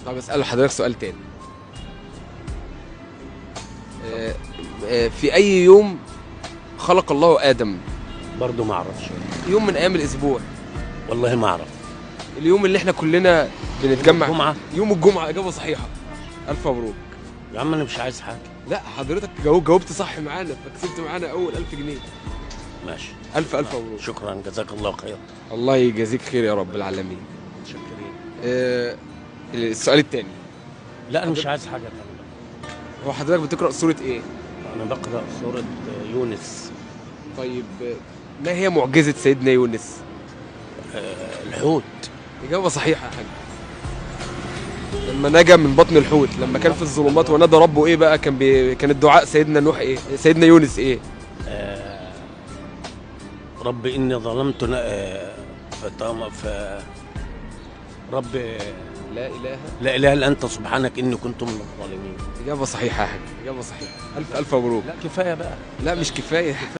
طب اسال حضرتك سؤال تاني. في اي يوم خلق الله ادم؟ برضه ما اعرفش. يوم من ايام الاسبوع. والله ما اعرف. اليوم اللي احنا كلنا بنتجمع. الجمعة. يوم الجمعه. اجابه صحيحه. الف مبروك. يا عم انا مش عايز حاجه. لا حضرتك جاوبت صح معانا فكسبت معانا اول 1000 جنيه. ماشي. الف مبروك. شكرا جزاك الله خير. الله يجازيك خير يا رب العالمين. متشكرين. السؤال الثاني. لا انا مش عايز حاجه تانية. هو حضرتك بتقرا سوره ايه؟ انا بقرا سوره يونس. طيب ما هي معجزه سيدنا يونس؟ الحوت. اجابه صحيحه يا حاج. لما نجا من بطن الحوت، لما كان في الظلمات ونادى ربه ايه بقى؟ كان الدعاء سيدنا نوح ايه؟ سيدنا يونس ايه؟ رب اني ظلمت رب لا اله. لا اله الا انت سبحانك اني كنت من الظالمين. اجابه صحيحه يا حاج. اجابه صحيحه. الف مبروك. لا كفايه بقى. لا مش كفايه.